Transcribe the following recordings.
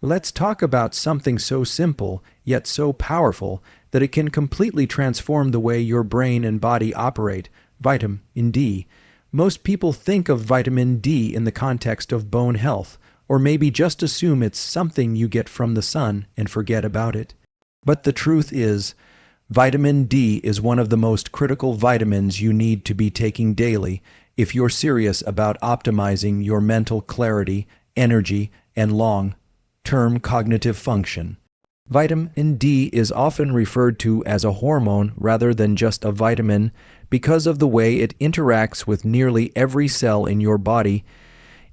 Let's talk about something so simple, yet so powerful, that it can completely transform the way your brain and body operate: vitamin D. Most people think of vitamin D in the context of bone health, or maybe just assume it's something you get from the sun and forget about it. But the truth is, vitamin D is one of the most critical vitamins you need to be taking daily if you're serious about optimizing your mental clarity, energy, and long-term cognitive function. Vitamin D is often referred to as a hormone rather than just a vitamin because of the way it interacts with nearly every cell in your body.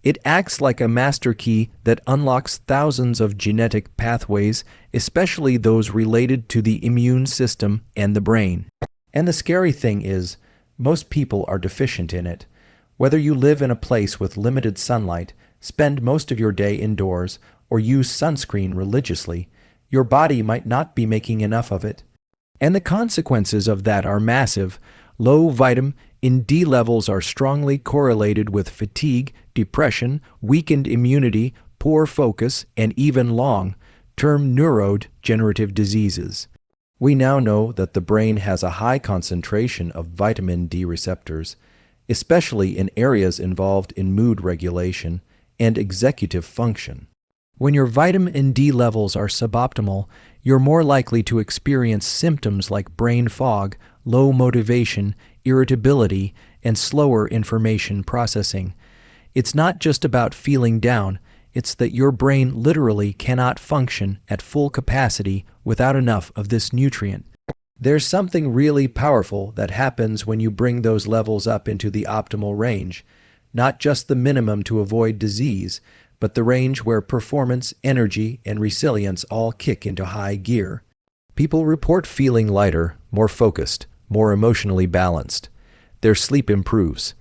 It acts like a master key that unlocks thousands of genetic pathways, especially those related to the immune system and the brain. And the scary thing is, most people are deficient in it. Whether you live in a place with limited sunlight, spend most of your day indoors, or use sunscreen religiously, your body might not be making enough of it. And the consequences of that are massive. Low vitamin D levels are strongly correlated with fatigue, depression, weakened immunity, poor focus, and even long-term neurodegenerative diseases. We now know that the brain has a high concentration of vitamin D receptors, especially in areas involved in mood regulation and executive function. When your vitamin D levels are suboptimal, you're more likely to experience symptoms like brain fog, low motivation, irritability, and slower information processing. It's not just about feeling down, it's that your brain literally cannot function at full capacity without enough of this nutrient. There's something really powerful that happens when you bring those levels up into the optimal range, not just the minimum to avoid disease, but the range where performance, energy, and resilience all kick into high gear. People report feeling lighter, more focused, more emotionally balanced. Their sleep improves.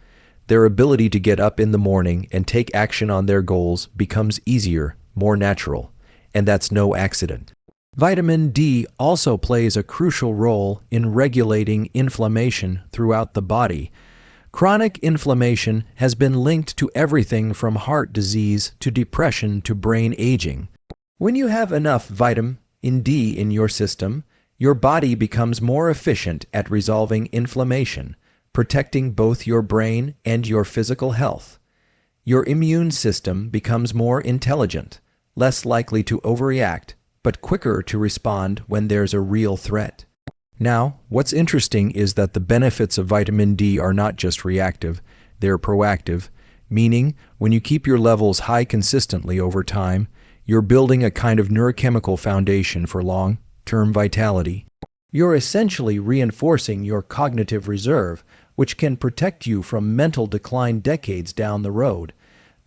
Their ability to get up in the morning and take action on their goals becomes easier, more natural, and that's no accident. Vitamin D also plays a crucial role in regulating inflammation throughout the body. Chronic inflammation has been linked to everything from heart disease to depression to brain aging. When you have enough vitamin D in your system, your body becomes more efficient at resolving inflammation, protecting both your brain and your physical health. Your immune system becomes more intelligent, less likely to overreact, but quicker to respond when there's a real threat. Now, what's interesting is that the benefits of vitamin D are not just reactive, they're proactive, meaning when you keep your levels high consistently over time, you're building a kind of neurochemical foundation for long-term vitality. You're essentially reinforcing your cognitive reserve, which can protect you from mental decline decades down the road.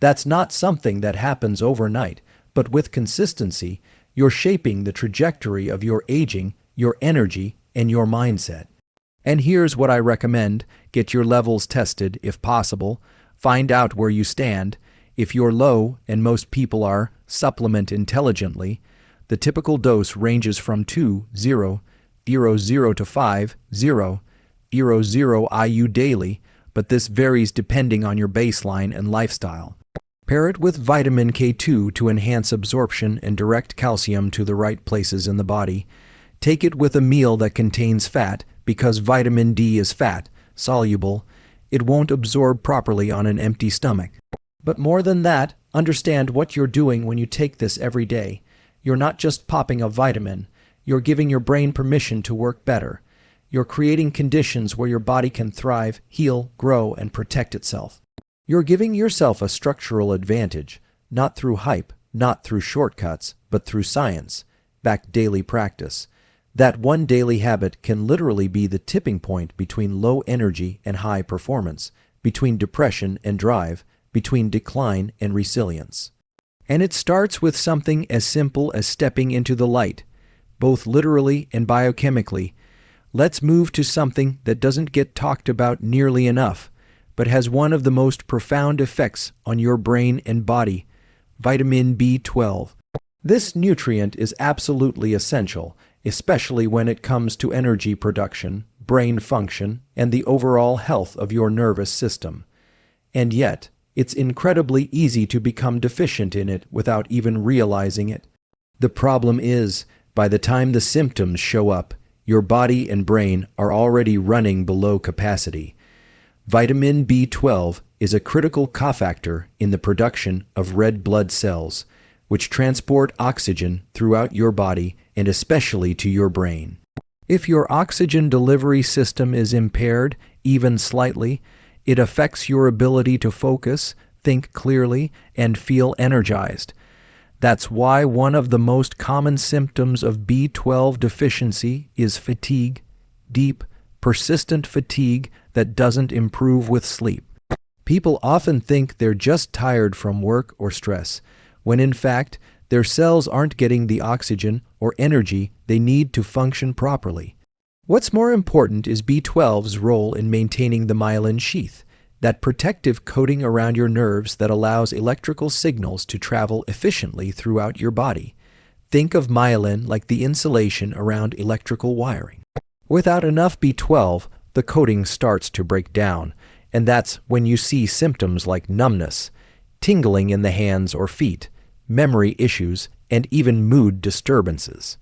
That's not something that happens overnight, but with consistency, you're shaping the trajectory of your aging, your energy, and your mindset. And here's what I recommend: get your levels tested if possible, find out where you stand. If you're low, and most people are, supplement intelligently. The typical dose ranges from 2.0 to 5.0 IU daily, but this varies depending on your baseline and lifestyle. Pair it with vitamin K2 to enhance absorption and direct calcium to the right places in the body. Take it with a meal that contains fat, because vitamin D is fat, soluble. It won't absorb properly on an empty stomach. But more than that, understand what you're doing when you take this every day. You're not just popping a vitamin. You're giving your brain permission to work better. You're creating conditions where your body can thrive, heal, grow, and protect itself. You're giving yourself a structural advantage, not through hype, not through shortcuts, but through science-backed daily practice. That one daily habit can literally be the tipping point between low energy and high performance, between depression and drive, between decline and resilience. And it starts with something as simple as stepping into the light, both literally and biochemically. Let's move to something that doesn't get talked about nearly enough, but has one of the most profound effects on your brain and body: vitamin B12. This nutrient is absolutely essential, especially when it comes to energy production, brain function, and the overall health of your nervous system. And yet, it's incredibly easy to become deficient in it without even realizing it. The problem is, by the time the symptoms show up, your body and brain are already running below capacity. Vitamin B12 is a critical cofactor in the production of red blood cells, which transport oxygen throughout your body and especially to your brain. If your oxygen delivery system is impaired, even slightly, it affects your ability to focus, think clearly, and feel energized. That's why one of the most common symptoms of B12 deficiency is fatigue, deep, persistent fatigue that doesn't improve with sleep. People often think they're just tired from work or stress, when in fact, their cells aren't getting the oxygen or energy they need to function properly. What's more important is B12's role in maintaining the myelin sheath, that protective coating around your nerves that allows electrical signals to travel efficiently throughout your body. Think of myelin like the insulation around electrical wiring. Without enough B12, the coating starts to break down, and that's when you see symptoms like numbness, tingling in the hands or feet, memory issues, and even mood disturbances.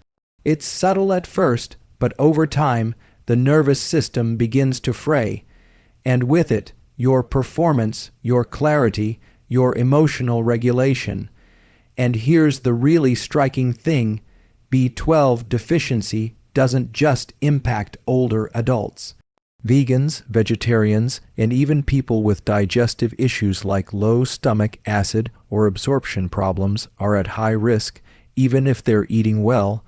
It's subtle at first, but over time, the nervous system begins to fray, and with it, your performance, your clarity, your emotional regulation. And here's the really striking thing: B12 deficiency doesn't just impact older adults. Vegans, vegetarians, and even people with digestive issues like low stomach acid or absorption problems are at high risk, even if they're eating well.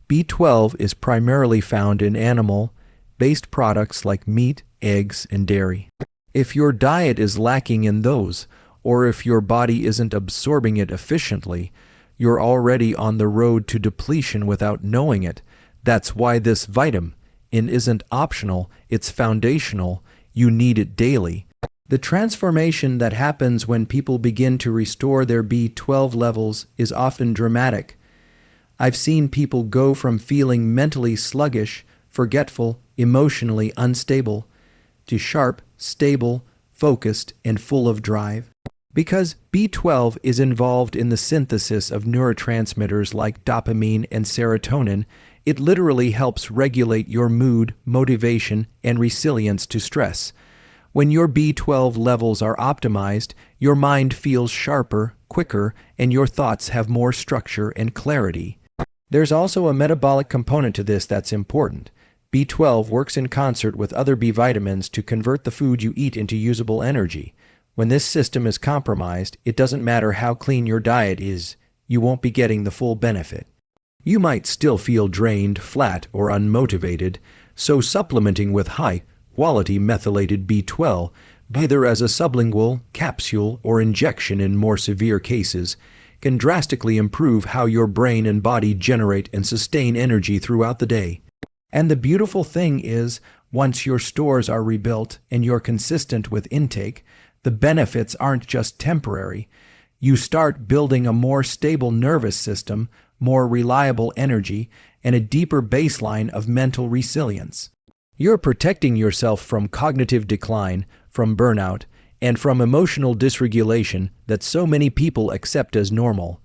B12 is primarily found in animal-based products like meat, eggs, and dairy. If your diet is lacking in those, or if your body isn't absorbing it efficiently, you're already on the road to depletion without knowing it. That's why this vitamin isn't optional, it's foundational. You need it daily. The transformation that happens when people begin to restore their B12 levels is often dramatic. I've seen people go from feeling mentally sluggish, forgetful, emotionally unstable, to sharp, stable, focused, and full of drive. Because B12 is involved in the synthesis of neurotransmitters like dopamine and serotonin, it literally helps regulate your mood, motivation, and resilience to stress. When your B12 levels are optimized, your mind feels sharper, quicker, and your thoughts have more structure and clarity. There's also a metabolic component to this that's important. B12 works in concert with other B vitamins to convert the food you eat into usable energy. When this system is compromised, it doesn't matter how clean your diet is, you won't be getting the full benefit. You might still feel drained, flat, or unmotivated, so supplementing with high-quality methylated B12, either as a sublingual, capsule, or injection in more severe cases, can drastically improve how your brain and body generate and sustain energy throughout the day. And the beautiful thing is, once your stores are rebuilt and you're consistent with intake, the benefits aren't just temporary. You start building a more stable nervous system, more reliable energy, and a deeper baseline of mental resilience. You're protecting yourself from cognitive decline, from burnout, and from emotional dysregulation that so many people accept as normal.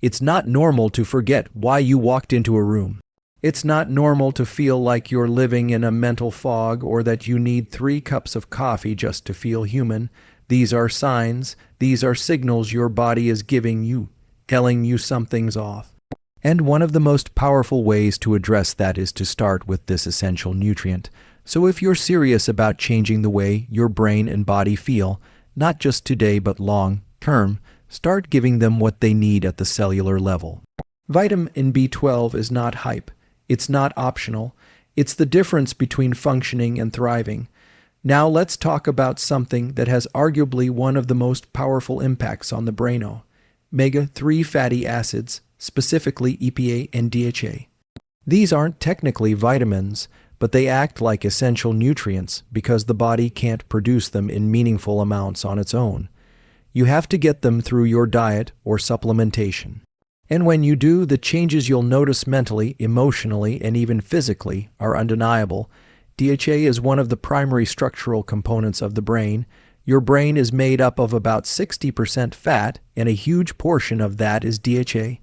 It's not normal to forget why you walked into a room. It's not normal to feel like you're living in a mental fog or that you need 3 cups of coffee just to feel human. These are signs, these are signals your body is giving you, telling you something's off. And one of the most powerful ways to address that is to start with this essential nutrient. So if you're serious about changing the way your brain and body feel, not just today but long term, start giving them what they need at the cellular level. Vitamin B12 is not hype. It's not optional. It's the difference between functioning and thriving. Now let's talk about something that has arguably one of the most powerful impacts on the brain: omega-3 fatty acids, specifically EPA and DHA. These aren't technically vitamins, but they act like essential nutrients because the body can't produce them in meaningful amounts on its own. You have to get them through your diet or supplementation. And when you do, the changes you'll notice mentally, emotionally, and even physically are undeniable. DHA is one of the primary structural components of the brain. Your brain is made up of about 60% fat, and a huge portion of that is DHA.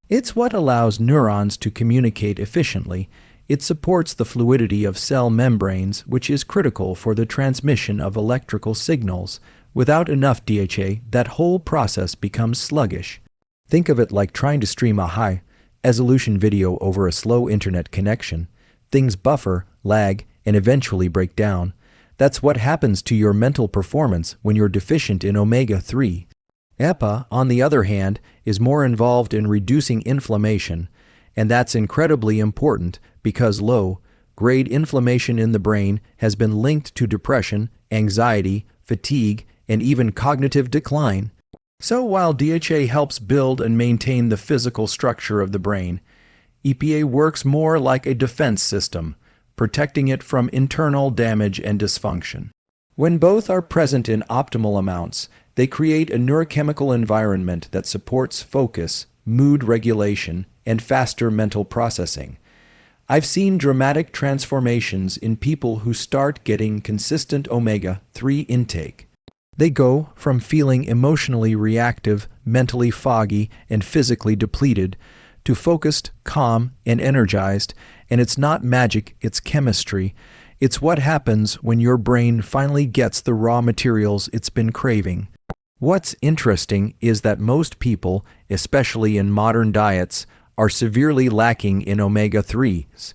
It's what allows neurons to communicate efficiently. It supports the fluidity of cell membranes, which is critical for the transmission of electrical signals. Without enough DHA, that whole process becomes sluggish. Think of it like trying to stream a high-resolution video over a slow internet connection. Things buffer, lag, and eventually break down. That's what happens to your mental performance when you're deficient in omega-3. EPA, on the other hand, is more involved in reducing inflammation, and that's incredibly important because low-grade inflammation in the brain has been linked to depression, anxiety, fatigue, and even cognitive decline. So while DHA helps build and maintain the physical structure of the brain, EPA works more like a defense system, protecting it from internal damage and dysfunction. When both are present in optimal amounts, they create a neurochemical environment that supports focus, mood regulation, and faster mental processing. I've seen dramatic transformations in people who start getting consistent omega-3 intake. They go from feeling emotionally reactive, mentally foggy, and physically depleted to focused, calm, and energized. And it's not magic, it's chemistry. It's what happens when your brain finally gets the raw materials it's been craving. What's interesting is that most people, especially in modern diets, are severely lacking in omega-3s.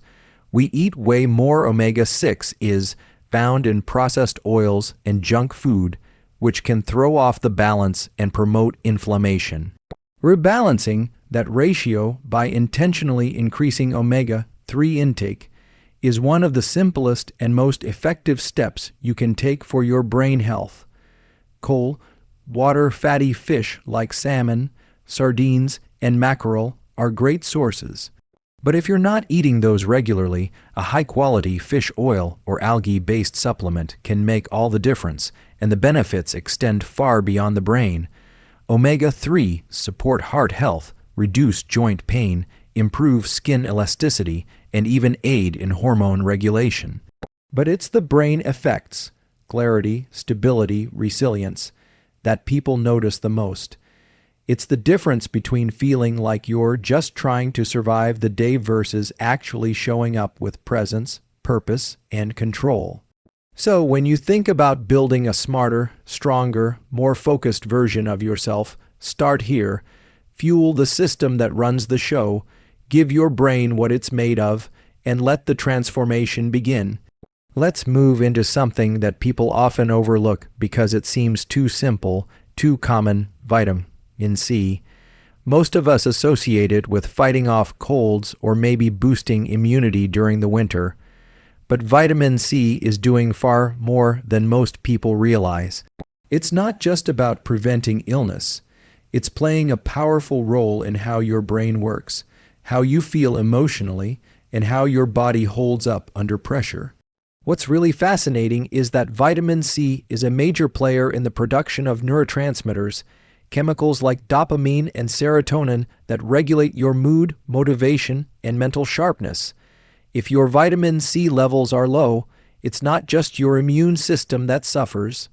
We eat way more omega-6 is found in processed oils and junk food, which can throw off the balance and promote inflammation. Rebalancing that ratio by intentionally increasing omega-3 intake is one of the simplest and most effective steps you can take for your brain health. Coal, water fatty fish like salmon, sardines, and mackerel are great sources. But if you're not eating those regularly, a high-quality fish oil or algae-based supplement can make all the difference, and the benefits extend far beyond the brain. Omega-3 support heart health, reduce joint pain, improve skin elasticity, and even aid in hormone regulation. But it's the brain effects, clarity, stability, resilience, that people notice the most. It's the difference between feeling like you're just trying to survive the day versus actually showing up with presence, purpose, and control. So when you think about building a smarter, stronger, more focused version of yourself, start here. Fuel the system that runs the show, give your brain what it's made of, and let the transformation begin. Let's move into something that people often overlook because it seems too simple, too common: vitamin C. Most of us associate it with fighting off colds or maybe boosting immunity during the winter. But vitamin C is doing far more than most people realize. It's not just about preventing illness. It's playing a powerful role in how your brain works, how you feel emotionally, and how your body holds up under pressure. What's really fascinating is that vitamin C is a major player in the production of neurotransmitters, chemicals like dopamine and serotonin that regulate your mood, motivation, and mental sharpness. If your vitamin C levels are low, it's not just your immune system that suffers.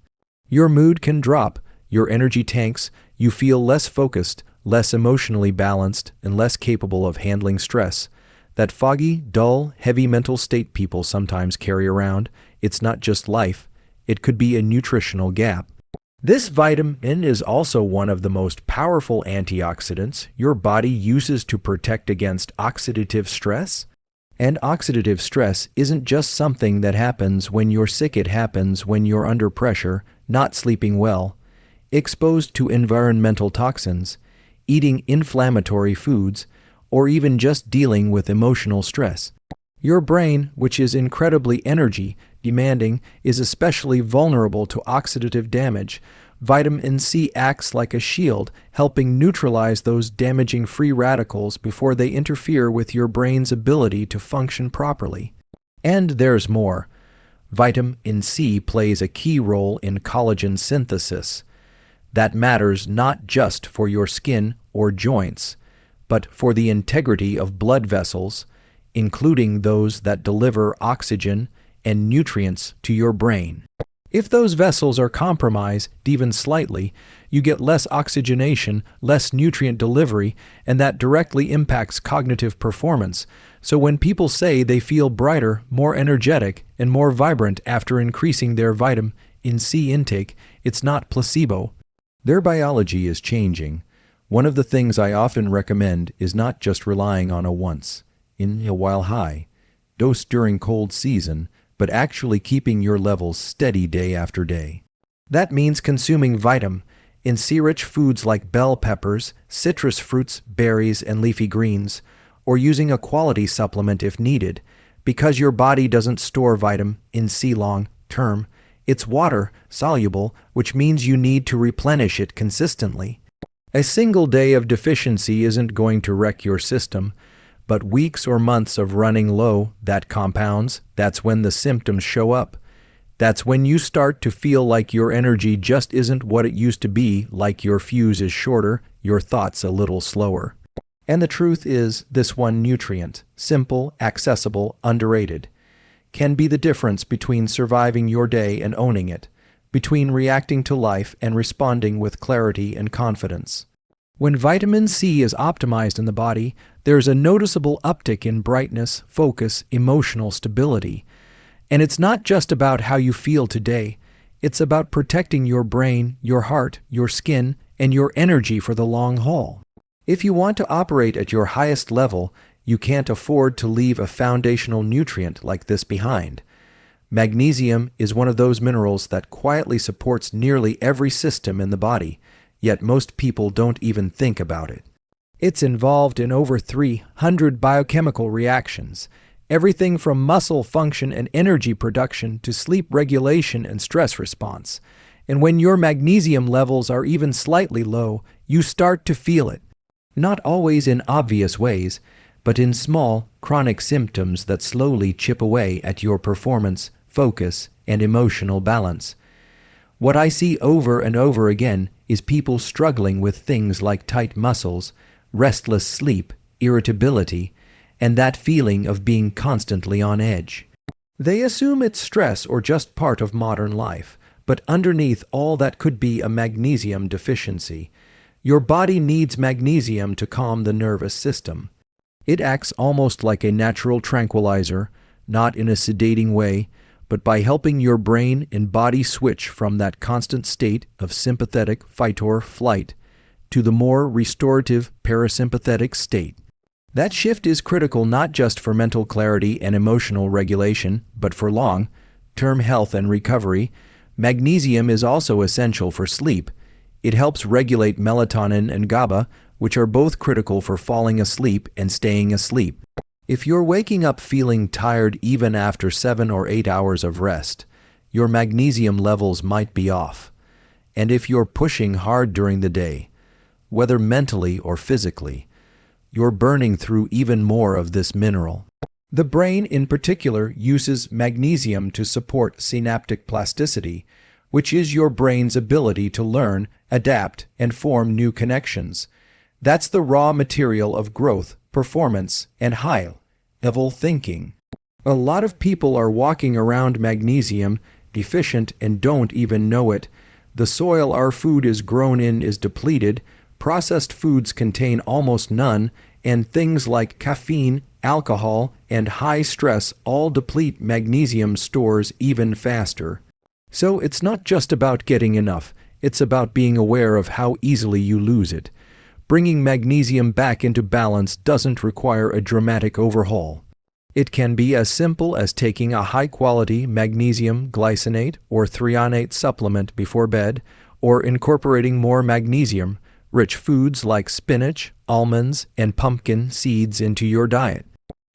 Your mood can drop, your energy tanks, you feel less focused, less emotionally balanced, and less capable of handling stress. That foggy, dull, heavy mental state people sometimes carry around, it's not just life, it could be a nutritional gap. This vitamin is also one of the most powerful antioxidants your body uses to protect against oxidative stress. And oxidative stress isn't just something that happens when you're sick, it happens when you're under pressure, not sleeping well, exposed to environmental toxins, eating inflammatory foods, or even just dealing with emotional stress. Your brain, which is incredibly energy demanding, is especially vulnerable to oxidative damage. Vitamin C acts like a shield, helping neutralize those damaging free radicals before they interfere with your brain's ability to function properly. And there's more. Vitamin C plays a key role in collagen synthesis. That matters not just for your skin or joints, but for the integrity of blood vessels, including those that deliver oxygen and nutrients to your brain. If those vessels are compromised even slightly, you get less oxygenation, less nutrient delivery, and that directly impacts cognitive performance. So when people say they feel brighter, more energetic, and more vibrant after increasing their vitamin C intake, it's not placebo. Their biology is changing. One of the things I often recommend is not just relying on a once in a while high dose during cold season, but actually keeping your levels steady day after day. That means consuming vitamin C-rich foods like bell peppers, citrus fruits, berries, and leafy greens, or using a quality supplement if needed, because your body doesn't store vitamin C long term. It's water-soluble, which means you need to replenish it consistently. A single day of deficiency isn't going to wreck your system, but weeks or months of running low, that compounds. That's when the symptoms show up. That's when you start to feel like your energy just isn't what it used to be, like your fuse is shorter, your thoughts a little slower. And the truth is, this one nutrient, simple, accessible, underrated, can be the difference between surviving your day and owning it, between reacting to life and responding with clarity and confidence. When vitamin C is optimized in the body, there's a noticeable uptick in brightness, focus, emotional stability. And it's not just about how you feel today. It's about protecting your brain, your heart, your skin, and your energy for the long haul. If you want to operate at your highest level, you can't afford to leave a foundational nutrient like this behind. Magnesium is one of those minerals that quietly supports nearly every system in the body, yet most people don't even think about it. It's involved in over 300 biochemical reactions, everything from muscle function and energy production to sleep regulation and stress response. And when your magnesium levels are even slightly low, you start to feel it. Not always in obvious ways, but in small, chronic symptoms that slowly chip away at your performance, focus, and emotional balance. What I see over and over again is people struggling with things like tight muscles, restless sleep, irritability, and that feeling of being constantly on edge. They assume it's stress or just part of modern life, but underneath all that could be a magnesium deficiency. Your body needs magnesium to calm the nervous system. It acts almost like a natural tranquilizer, not in a sedating way, but by helping your brain and body switch from that constant state of sympathetic fight or flight to the more restorative parasympathetic state. That shift is critical not just for mental clarity and emotional regulation, but for long-term health and recovery. Magnesium is also essential for sleep. It helps regulate melatonin and GABA, which are both critical for falling asleep and staying asleep. If you're waking up feeling tired even after 7 or 8 hours of rest, your magnesium levels might be off. And if you're pushing hard during the day, whether mentally or physically, you're burning through even more of this mineral. The brain in particular uses magnesium to support synaptic plasticity, which is your brain's ability to learn, adapt, and form new connections. That's the raw material of growth, performance, and high-level thinking. A lot of people are walking around magnesium deficient and don't even know it. The soil our food is grown in is depleted, processed foods contain almost none, and things like caffeine, alcohol, and high stress all deplete magnesium stores even faster. So it's not just about getting enough, it's about being aware of how easily you lose it. Bringing magnesium back into balance doesn't require a dramatic overhaul. It can be as simple as taking a high-quality magnesium glycinate or threonate supplement before bed, or incorporating more magnesium-rich foods like spinach, almonds, and pumpkin seeds into your diet.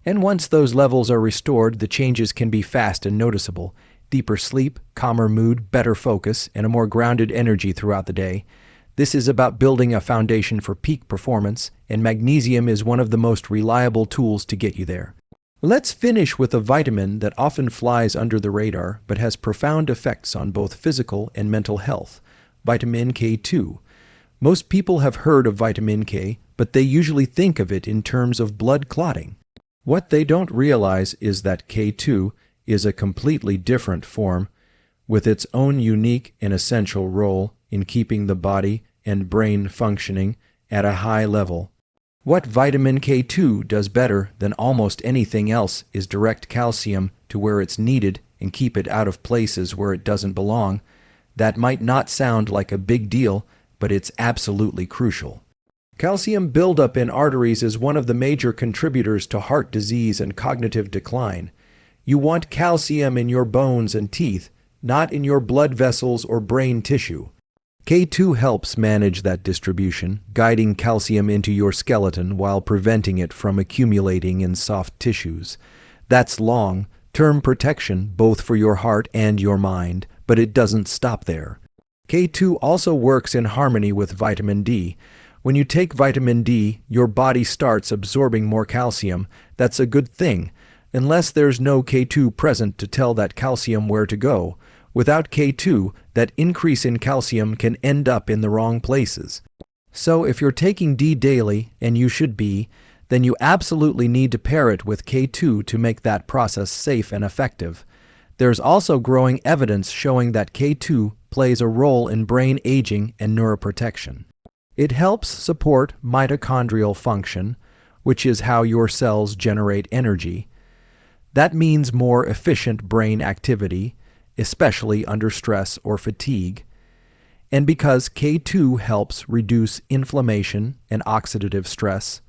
And once those levels are restored, the changes can be fast and noticeable. Deeper sleep, calmer mood, better focus, and a more grounded energy throughout the day. This is about building a foundation for peak performance, and magnesium is one of the most reliable tools to get you there. Let's finish with a vitamin that often flies under the radar but has profound effects on both physical and mental health, vitamin K2. Most people have heard of vitamin K, but they usually think of it in terms of blood clotting. What they don't realize is that K2 is a completely different form, with its own unique and essential role in keeping the body and brain functioning at a high level. What vitamin K2 does better than almost anything else is direct calcium to where it's needed and keep it out of places where it doesn't belong. That might not sound like a big deal, but it's absolutely crucial. Calcium buildup in arteries is one of the major contributors to heart disease and cognitive decline. You want calcium in your bones and teeth, not in your blood vessels or brain tissue. K2 helps manage that distribution, guiding calcium into your skeleton while preventing it from accumulating in soft tissues. That's long-term protection both for your heart and your mind, but it doesn't stop there. K2 also works in harmony with vitamin D. When you take vitamin D, your body starts absorbing more calcium. That's a good thing, unless there's no K2 present to tell that calcium where to go. Without K2, that increase in calcium can end up in the wrong places. So if you're taking D daily, and you should be, then you absolutely need to pair it with K2 to make that process safe and effective. There's also growing evidence showing that K2 plays a role in brain aging and neuroprotection. It helps support mitochondrial function, which is how your cells generate energy. That means more efficient brain activity, especially under stress or fatigue. And because K2 helps reduce inflammation and oxidative stress,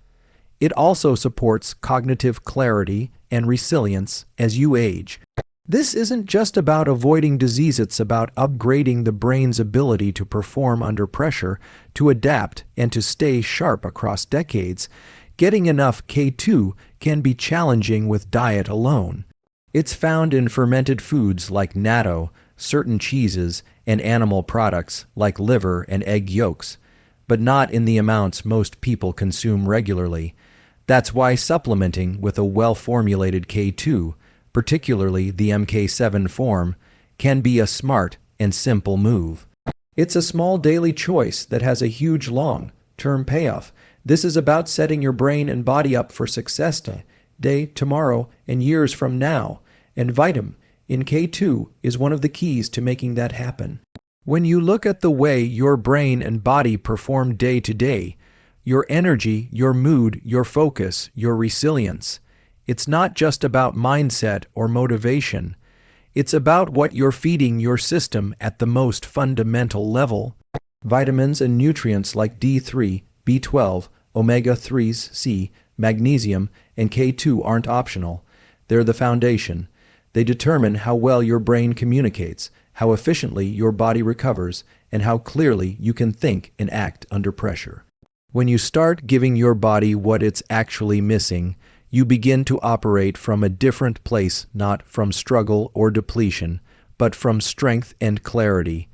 it also supports cognitive clarity and resilience as you age. This isn't just about avoiding disease, it's about upgrading the brain's ability to perform under pressure, to adapt, and to stay sharp across decades. Getting enough K2 can be challenging with diet alone. It's found in fermented foods like natto, certain cheeses, and animal products like liver and egg yolks, but not in the amounts most people consume regularly. That's why supplementing with a well-formulated K2, particularly the MK7 form, can be a smart and simple move. It's a small daily choice that has a huge long-term payoff. This is about setting your brain and body up for success today, tomorrow, and years from now. And vitamin in K2 is one of the keys to making that happen. When you look at the way your brain and body perform day to day, your energy, your mood, your focus, your resilience, it's not just about mindset or motivation. It's about what you're feeding your system at the most fundamental level. Vitamins and nutrients like D3, B12, omega-3s, C, magnesium, and K2 aren't optional. They're the foundation. They determine how well your brain communicates, how efficiently your body recovers, and how clearly you can think and act under pressure. When you start giving your body what it's actually missing, you begin to operate from a different place, not from struggle or depletion, but from strength and clarity.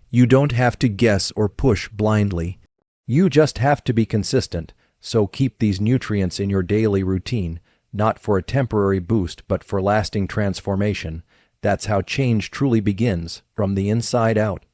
You don't have to guess or push blindly. You just have to be consistent, so keep these nutrients in your daily routine, not for a temporary boost, but for lasting transformation. That's how change truly begins, from the inside out.